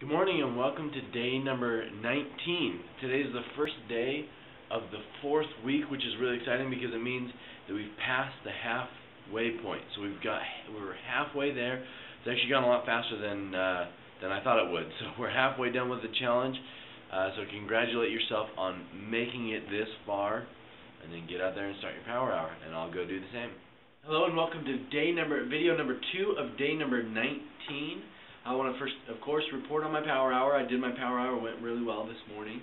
Good morning and welcome to day number 19. Today is the first day of the fourth week, which is really exciting because it means that we've passed the halfway point. So we're halfway there. It's actually gone a lot faster than I thought it would. So we're halfway done with the challenge. So congratulate yourself on making it this far, and then get out there and start your power hour, and I'll go do the same. Hello and welcome to video number 2 of day number 19. I want to first, of course, report on my power hour. I did my power hour, went really well this morning.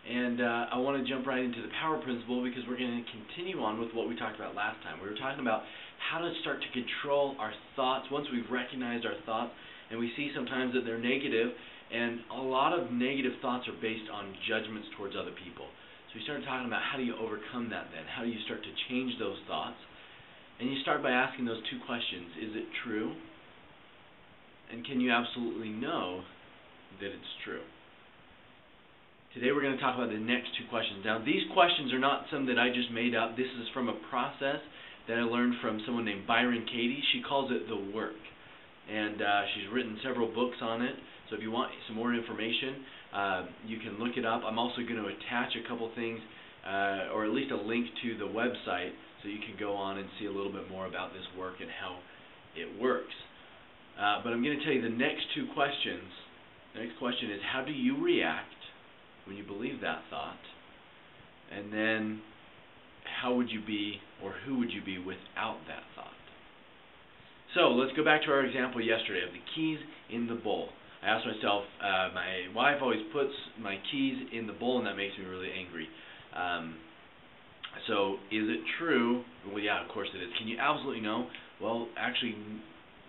And I want to jump right into the power principle because we're going to continue on with what we talked about last time. We were talking about how to start to control our thoughts once we've recognized our thoughts, and we see sometimes that they're negative, and a lot of negative thoughts are based on judgments towards other people. So we started talking about how do you overcome that then? How do you start to change those thoughts? And you start by asking those two questions. Is it true? And can you absolutely know that it's true? Today we're going to talk about the next two questions. Now, these questions are not some that I just made up. This is from a process that I learned from someone named Byron Katie. She calls it the work. And she's written several books on it. So if you want some more information, you can look it up. I'm also going to attach a couple things, or at least a link to the website, so you can go on and see a little bit more about this work and how it works. But I'm going to tell you the next two questions. The next question is, how do you react when you believe that thought? And then, how would you be, or who would you be without that thought? So, let's go back to our example yesterday of the keys in the bowl. I asked myself, my wife always puts my keys in the bowl, and that makes me really angry. So, is it true? Well, yeah, of course it is. Can you absolutely know? Well, actually,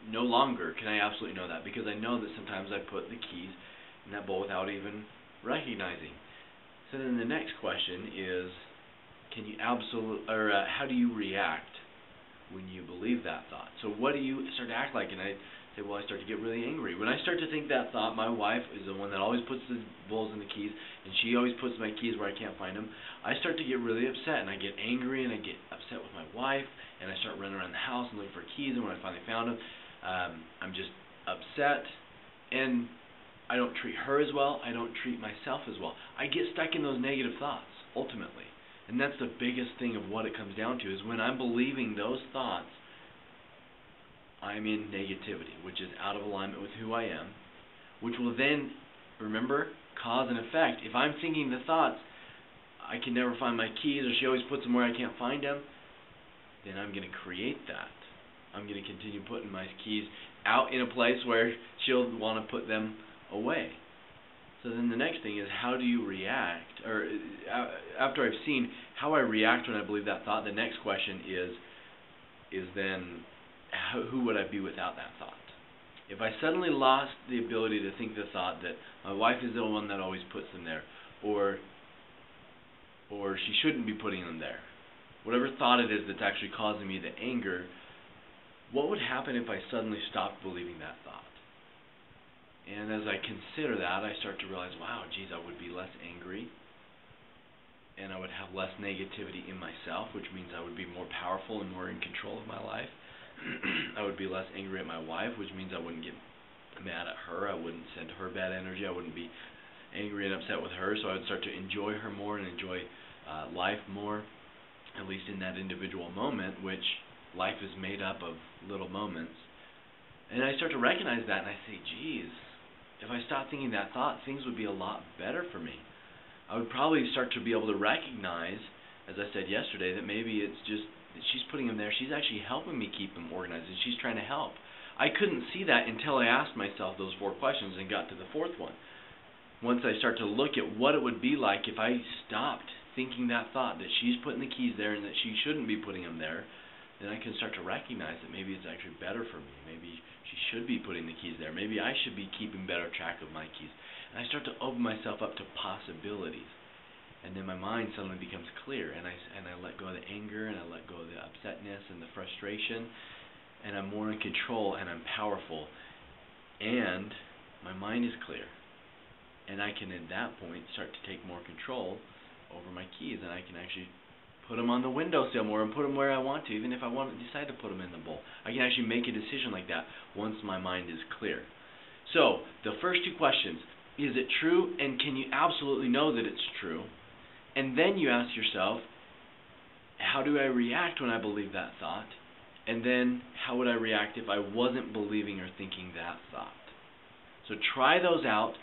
no longer can I absolutely know that, because I know that sometimes I put the keys in that bowl without even recognizing. So then the next question is, can you how do you react when you believe that thought? So what do you start to act like? And I say, well, I start to get really angry. When I start to think that thought, my wife is the one that always puts the bowls in the keys, and she always puts my keys where I can't find them. I start to get really upset, and I get angry, and I get upset with my wife, and I start running around the house and looking for keys, and when I finally found them, I'm just upset, and I don't treat her as well. I don't treat myself as well. I get stuck in those negative thoughts, ultimately. And that's the biggest thing of what it comes down to, is when I'm believing those thoughts, I'm in negativity, which is out of alignment with who I am, which will then, remember, cause and effect. If I'm thinking the thoughts, I can never find my keys, or she always puts them where I can't find them, then I'm going to create that. I'm going to continue putting my keys out in a place where she'll want to put them away. So then the next thing is, how do you react? Or after I've seen how I react when I believe that thought, the next question is then, who would I be without that thought? If I suddenly lost the ability to think the thought that my wife is the one that always puts them there, or she shouldn't be putting them there, whatever thought it is that's actually causing me the anger, what would happen if I suddenly stopped believing that thought? And as I consider that, I start to realize, wow, geez, I would be less angry, and I would have less negativity in myself, which means I would be more powerful and more in control of my life. I would be less angry at my wife, which means I wouldn't get mad at her. I wouldn't send her bad energy. I wouldn't be angry and upset with her, so I would start to enjoy her more and enjoy life more, at least in that individual moment, which life is made up of little moments. And I start to recognize that, and I say, geez, if I stopped thinking that thought, things would be a lot better for me. I would probably start to be able to recognize, as I said yesterday, that maybe it's just that she's putting them there. She's actually helping me keep them organized, and she's trying to help. I couldn't see that until I asked myself those 4 questions and got to the 4th one. Once I start to look at what it would be like if I stopped thinking that thought, that she's putting the keys there and that she shouldn't be putting them there, then I can start to recognize that maybe it's actually better for me. Maybe she should be putting the keys there. Maybe I should be keeping better track of my keys. And I start to open myself up to possibilities. And then my mind suddenly becomes clear, and I let go of the anger, and I let go of the upsetness and the frustration, and I'm more in control, and I'm powerful, and my mind is clear. And I can, at that point, start to take more control over my keys, and I can actually put them on the windowsill more and put them where I want to, even if I decide to put them in the bowl. I can actually make a decision like that once my mind is clear. So, the first 2 questions, is it true, and can you absolutely know that it's true? And then you ask yourself, how do I react when I believe that thought? And then how would I react if I wasn't believing or thinking that thought? So try those out,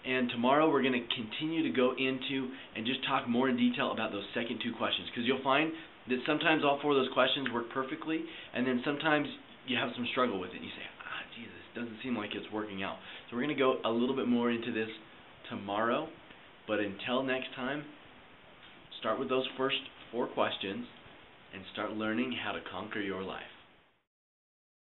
and tomorrow we're going to continue to go into and just talk more in detail about those second two questions, because you'll find that sometimes all four of those questions work perfectly, and then sometimes you have some struggle with it. You say, Jesus, it doesn't seem like it's working out. So we're going to go a little bit more into this tomorrow, but until next time, start with those first four questions and start learning how to conquer your life.